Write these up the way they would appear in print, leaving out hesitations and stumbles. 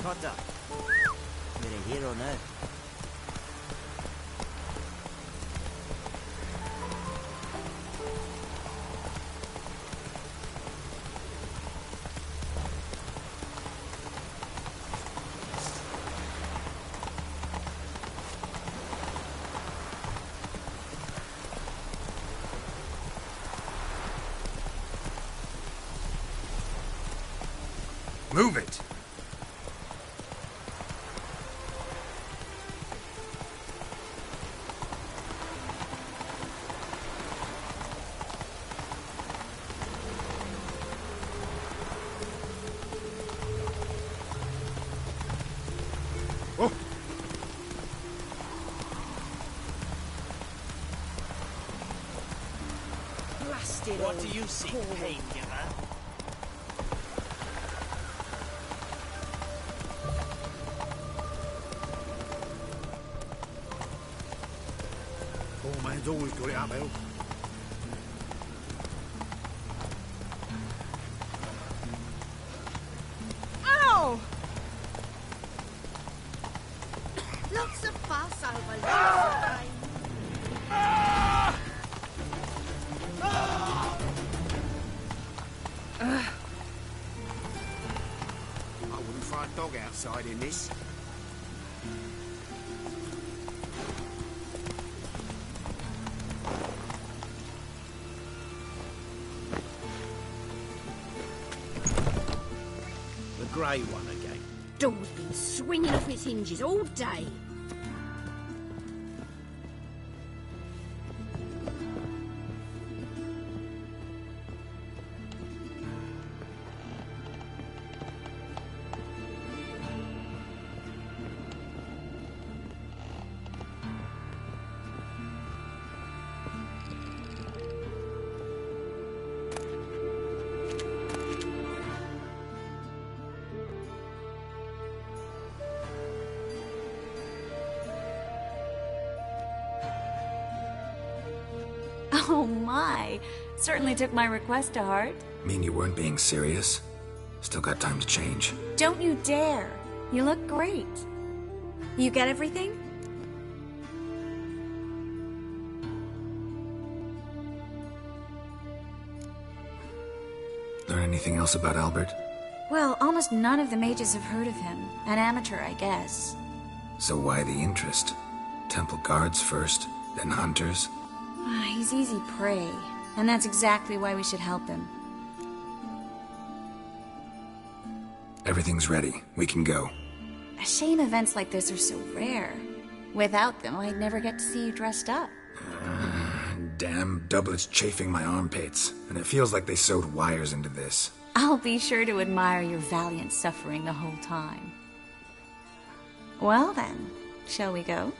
Cotter. Whether here or not. Move it! Whoa. Blasted. What do you see, pain giver? Man's always got it uphill. Ow! Lots of fuss over I wouldn't fight a dog outside in this. Grey one again. Door's been swinging off its hinges all day. Oh my, certainly took my request to heart. Mean you weren't being serious? Still got time to change. Don't you dare. You look great. You get everything? Learn anything else about Albert? Well, almost none of the mages have heard of him. An amateur, I guess. So why the interest? Temple guards first, then hunters? He's easy prey, and that's exactly why we should help him. Everything's ready. We can go. A shame events like this are so rare. Without them, I'd never get to see you dressed up. Damn doublet's chafing my armpits, and it feels like they sewed wires into this. I'll be sure to admire your valiant suffering the whole time. Well then, shall we go?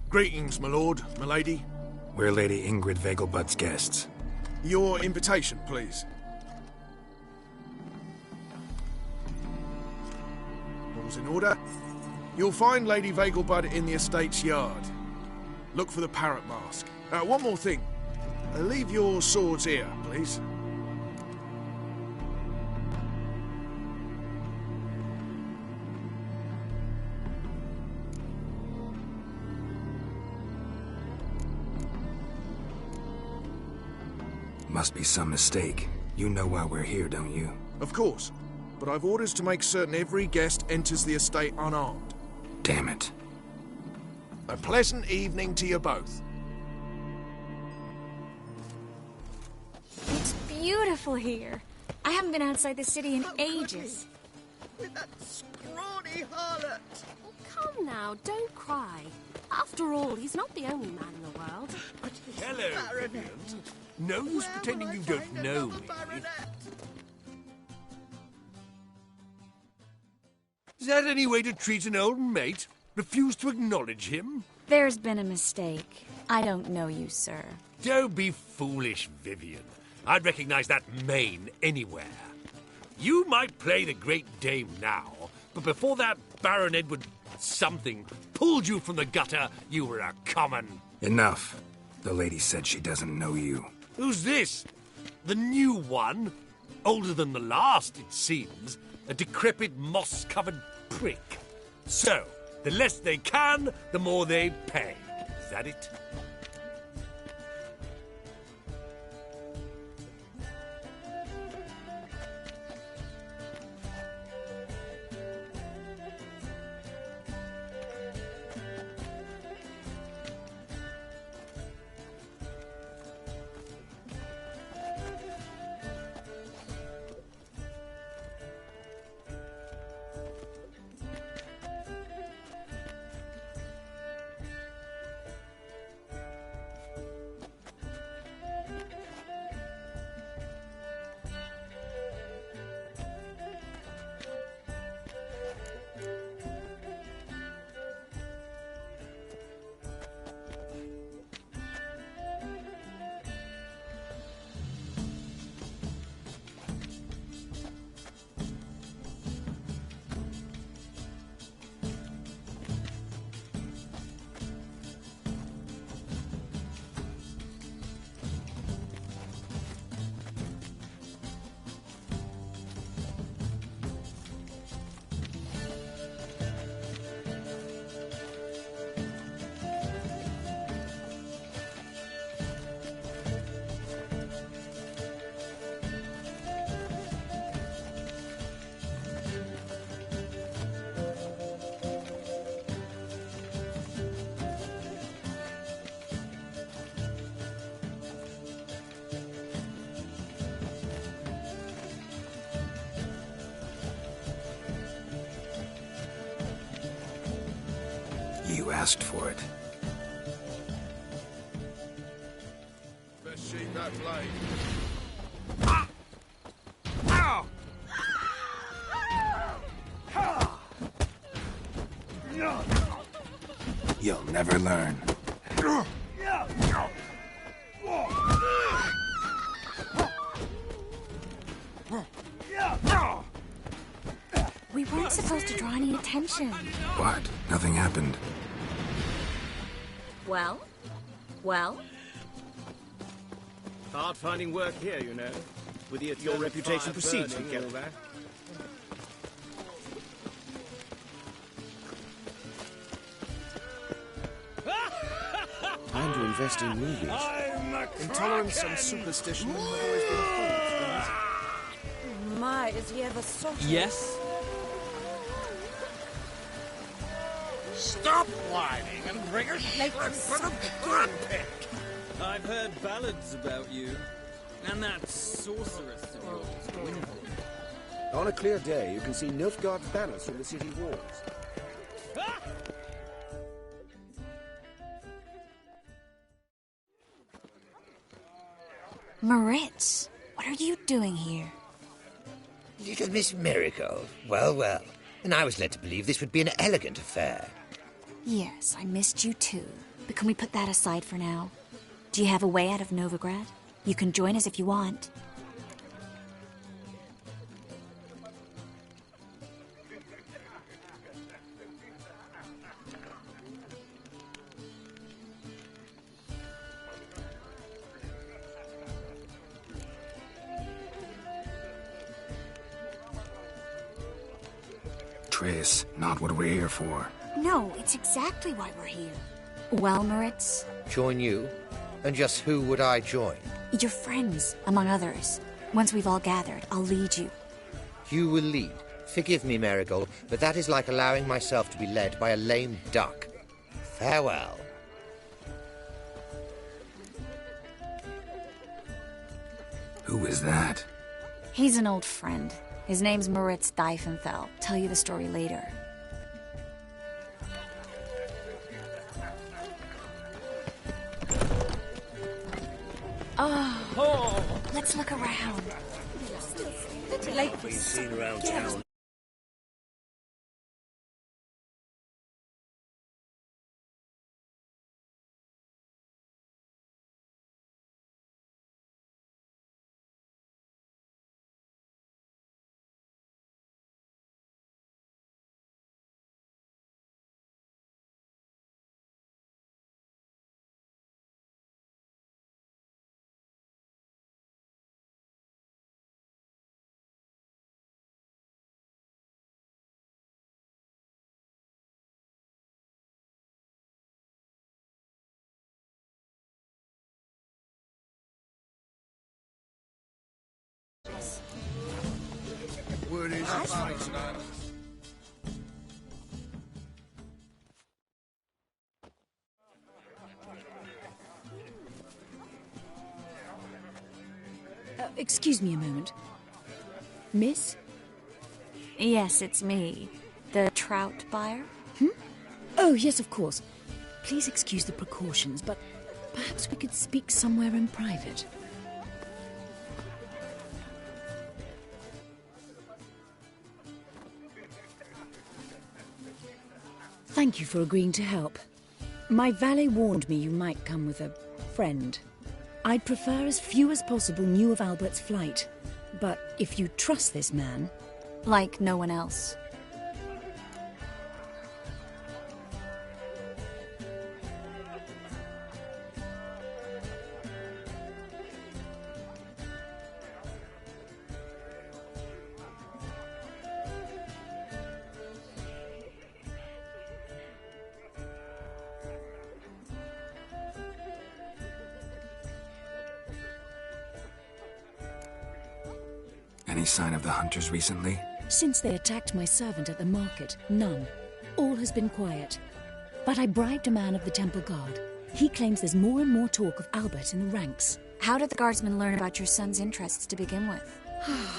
Greetings, my lord, my lady. We're Lady Ingrid Vegelbud's guests. Your invitation, please. All's in order. You'll find Lady Vegelbud in the estate's yard. Look for the parrot mask. One more thing. Leave your swords here, please. Must be some mistake. You know why we're here, don't you? Of course. But I've orders to make certain every guest enters the estate unarmed. Damn it. A pleasant evening to you both. It's beautiful here. I haven't been outside the city in ages. With that scrawny harlot. Oh, come now, don't cry. After all, he's not the only man in the world. Hello, Vivian. No use pretending you don't know me. Is that any way to treat an old mate? Refuse to acknowledge him? There's been a mistake. I don't know you, sir. Don't be foolish, Vivian. I'd recognize that mane anywhere. You might play the Great Dame now, but before that Baron Edward something pulled you from the gutter, you were a common... Enough. The lady said she doesn't know you. Who's this? The new one? Older than the last, it seems. A decrepit, moss-covered prick. So, the less they can, the more they pay. Is that it? You asked for it. Best sheathe that blade. You'll never learn. We weren't supposed to draw any attention. What? Nothing happened. Well? Well? Hard finding work here, you know. With your reputation precedes you, get all that. Time to invest in movies. Intolerance and superstition have always been a fault. My, is he ever soft? Yes? Stop whining and bring a shrimp for the blood pit! I've heard ballads about you. And that sorceress of yours, Gwyneth. On a clear day, you can see Nilfgaard's banners from the city walls. Moritz, what are you doing here? Little Miss Miracle. Well, well. And I was led to believe this would be an elegant affair. Yes, I missed you too. But can we put that aside for now? Do you have a way out of Novigrad? You can join us if you want. Trace, not what we're here for. No, it's exactly why we're here. Well, Moritz? Join you? And just who would I join? Your friends, among others. Once we've all gathered, I'll lead you. You will lead. Forgive me, Marigold, but that is like allowing myself to be led by a lame duck. Farewell. Who is that? He's an old friend. His name's Moritz Diefenfeld. Tell you the story later. Oh, let's look around. We've seen around town. Word is it's late. Excuse me a moment. Miss? Yes, it's me. The trout buyer? Oh, yes, of course. Please excuse the precautions, but perhaps we could speak somewhere in private. Thank you for agreeing to help. My valet warned me you might come with a friend. I'd prefer as few as possible knew of Albert's flight. But if you trust this man... Like no one else. Any sign of the hunters recently? Since they attacked my servant at the market, none. All has been quiet. But I bribed a man of the Temple Guard. He claims there's more and more talk of Albert in the ranks. How did the guardsmen learn about your son's interests to begin with?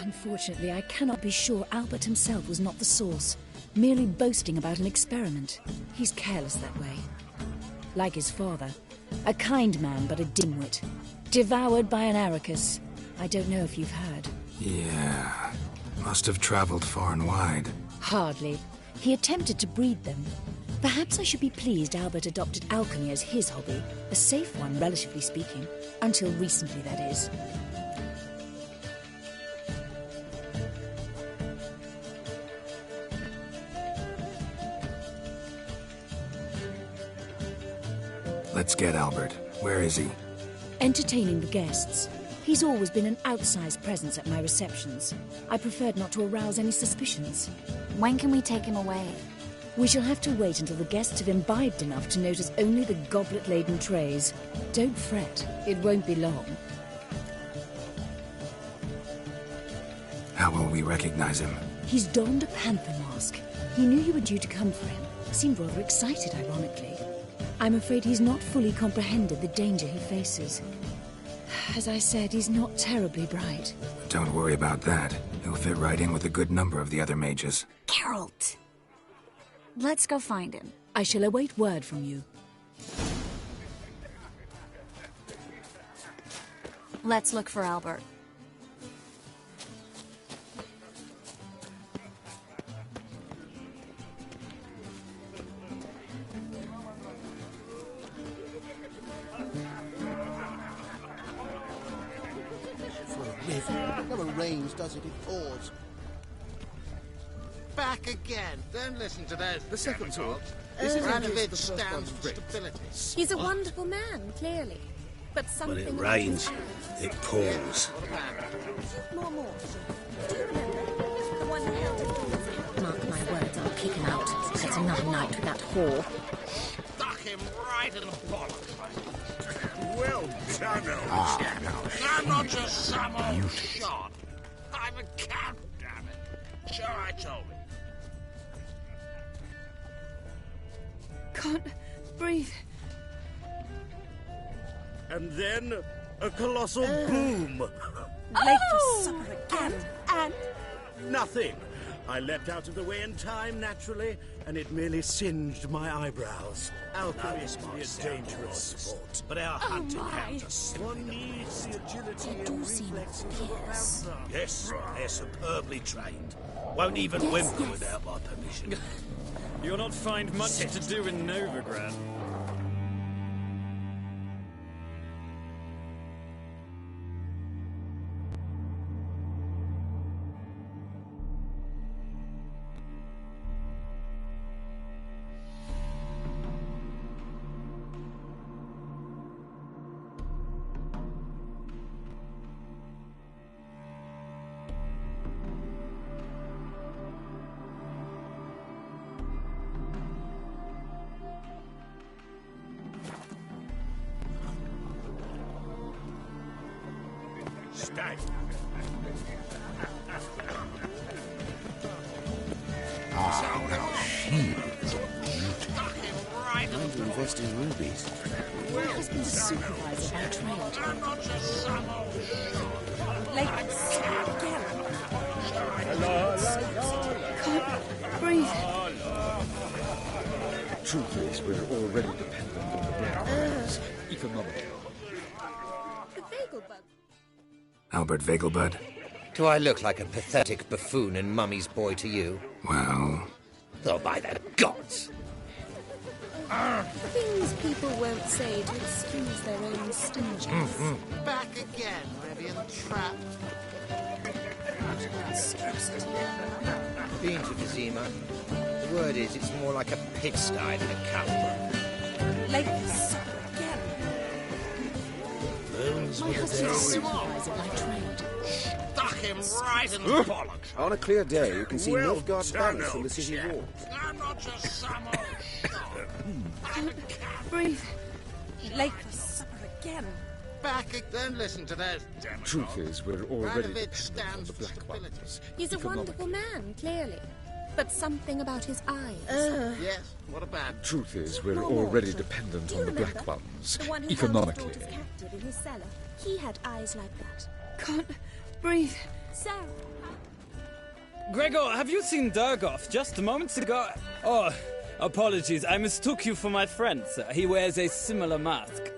Unfortunately, I cannot be sure Albert himself was not the source, merely boasting about an experiment. He's careless that way. Like his father, a kind man but a dimwit. Devoured by an Arachus. I don't know if you've heard. Yeah. Must have traveled far and wide. Hardly. He attempted to breed them. Perhaps I should be pleased Albert adopted alchemy as his hobby. A safe one, relatively speaking. Until recently, that is. Let's get Albert. Where is he? Entertaining the guests. He's always been an outsized presence at my receptions. I preferred not to arouse any suspicions. When can we take him away? We shall have to wait until the guests have imbibed enough to notice only the goblet-laden trays. Don't fret, it won't be long. How will we recognize him? He's donned a panther mask. He knew you were due to come for him. Seemed rather excited, ironically. I'm afraid he's not fully comprehended the danger he faces. As I said, he's not terribly bright. Don't worry about that. He'll fit right in with a good number of the other mages. Geralt! Let's go find him. I shall await word from you. Let's look for Albert. Never rains, does it? It pours. Back again. Don't listen to those. The second talk. Radovid stands for stability. He's a wonderful man, clearly. But When something... it rains, it pours. More. Do you remember? The one who held his Mark my words, I'll kick him out. That's another night with that whore. Stuck him right in the bollocks. Well done, I'm not just some old shot. I'm a count, damn it. Sure, I told him. breathe. And then a colossal boom. Late for supper again. And? Nothing. I leapt out of the way in time, naturally, and it merely singed my eyebrows. Alchemy is a dangerous sport, but our hunting hounds are simple. One needs the agility and reflexes of a panther. Yes, they're superbly trained. Won't even whimper without my permission. You'll not find much to do in Novigrad. Stay. Time to invest in rubies. My husband's a supervisor by trade. I'm not just some old shot. Late for supper again. Can't breathe. Truth is, we're already dependent on the black ones, economically. The Vegelbud. Albert Vegelbud? Do I look like a pathetic buffoon and mummy's boy to you? Well... Oh, by the gods! Things people won't say to excuse their own stinginess. Back again, maybe in a trap. Been to Vizima. The word is, it's more like a pigsty than a cow. Late for supper again. My husband's a supervisor by trade. Stuck him right in the bollocks. On a clear day, you can see Well Nilfgaard's done, banners from the old city chap. walls. I'm not just some old shot. Breathe. Late for supper again. Back again. Listen to those demagogues. Truth is, we're already Radovid dependent on stands the for black stability. ones. He's a economically. wonderful man, clearly. But something about his eyes. Yes, what about? Truth is, we're already dependent on the black ones, The one who economically. held his daughters captive in his cellar. He had eyes like that. Can't breathe. So, Gregor, have you seen Durgoff just moments ago? Oh, apologies. I mistook you for my friend, sir. He wears a similar mask.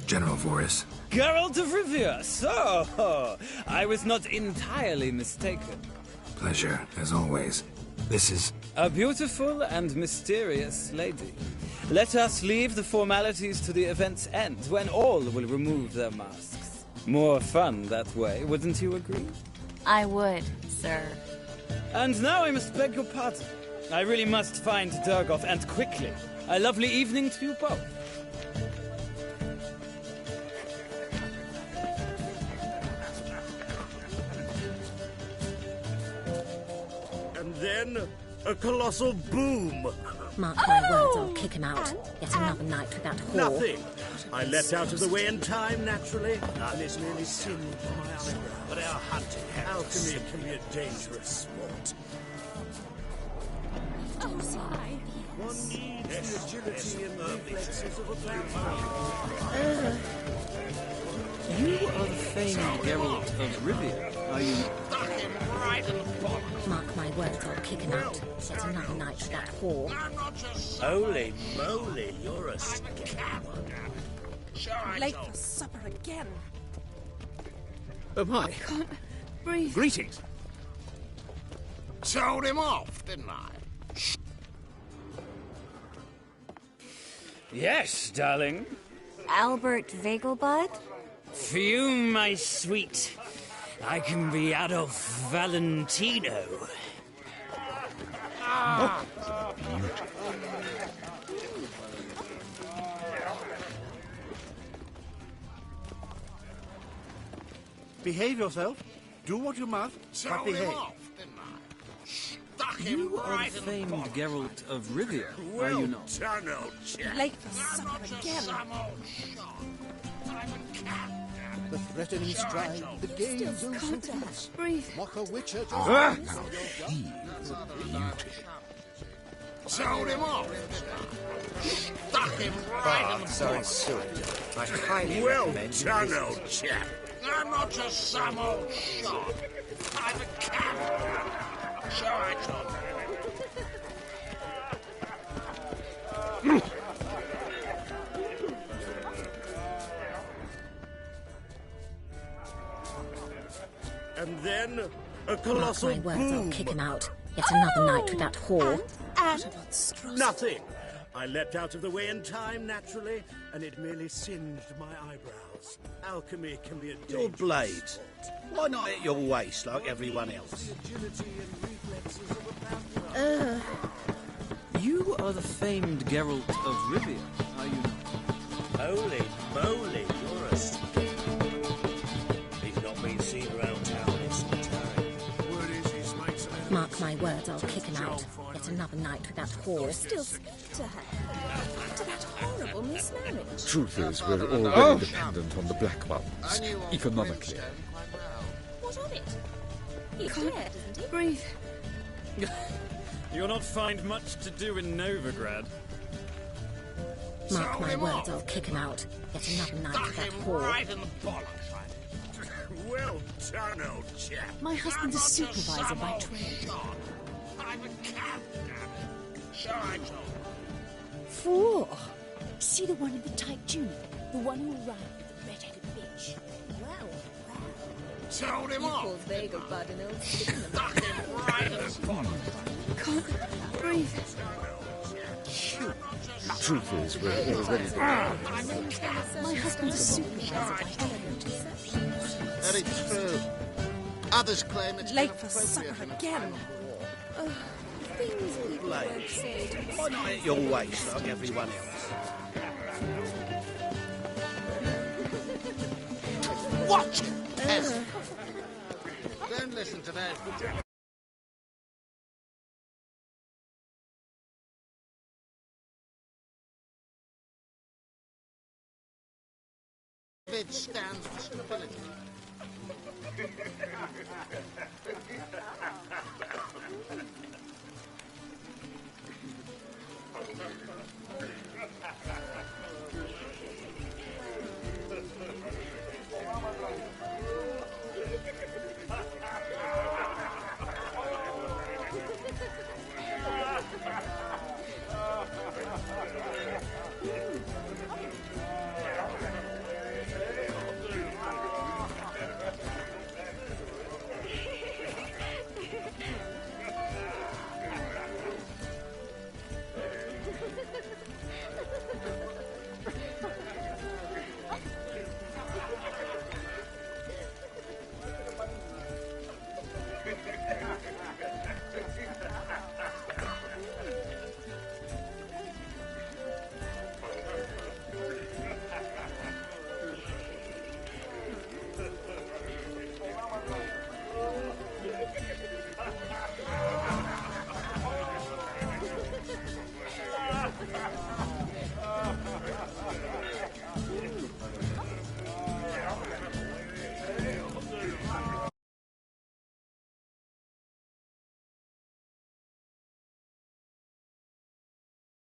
General Voris. Geralt of Rivia. So, I was not entirely mistaken. Pleasure, as always. This is... A beautiful and mysterious lady. Let us leave the formalities to the event's end, when all will remove their masks. More fun that way, wouldn't you agree? I would, sir. And now I must beg your pardon. I really must find Durgoff, and quickly. A lovely evening to you both. And then a colossal boom. mark my words, I'll kick him out. Yet another night with that whore. Nothing. I leapt out of the way in time, naturally, and it's nearly singed my eyebrows. But our hunting Alchemy can be a dangerous sport. Oh, my. One needs the agility and reflexes of a panther. You are the famed Geralt of Rivia, are you? Stuck him right in the bollocks. Mark my words, I'll kick him out. Yet another night with that whore. I'm not just Holy moly, you're a I'm a scammer. cat. Sure, I Late told for supper again. Oh, my. Can't breathe. Greetings. Told him off, didn't I? Yes, darling. Albert Vegelbud? Fume, my sweet. I can be Adolf Valentino. Behave yourself. Do what you must, but Told him behave. off, didn't I? Stuck him You are right the in the famed bollocks. Geralt of Rivia, are Well you not? done, old chap. Late for I'm supper not just again. some old shot. I'm a cat, damn it. The threatening stride, the games of peace. Breathe. Mock a witcher just... Now he's beauty. Told him off. Stuck him right in the Sorry, Sue. I highly Well recommend you done, visit old chap. I'm not just some old shot. I'm a captain. So I told you. And then a Mark colossal my words, boom. I'll kick him out. Yet another night with that whore. Nothing. I leapt out of the way in time, naturally, and it merely singed my eyebrows. Alchemy can be a Your dangerous blades. sport. Why not at your waist like everyone else? You are the famed Geralt of Rivia, are you not? Holy moly, you're a He's not been seen around town in some time. Word is he's made some enemies. Mark my words, I'll kick him out. Yet another night with that whore. Still speak to her. After that horrible mismarriage. Truth is, we're already dependent on the Black Mountains, economically. What of it? He's Can't dead, isn't he? breathe. You'll not find much to do in Novigrad. Mark my words, I'll kick him out. Yet another night with that whore. Right in the bollocks. Well done, old chap. My husband's a supervisor by trade. I'm a captain. So I told you. Four. See the one in the tight tunic? The one who arrived with the red-headed bitch. Well, Told him off. equals Vegelbud and old Stuck him right in the bollocks. Can't breathe. Truth is, we're already My husband's a supervisor by trade. Very true. Others claim it's Late for supper again. Things people Blades. won't say to us. Why not at your waist like everyone else? Watch it, peasant. Don't listen to that. It stands for stability.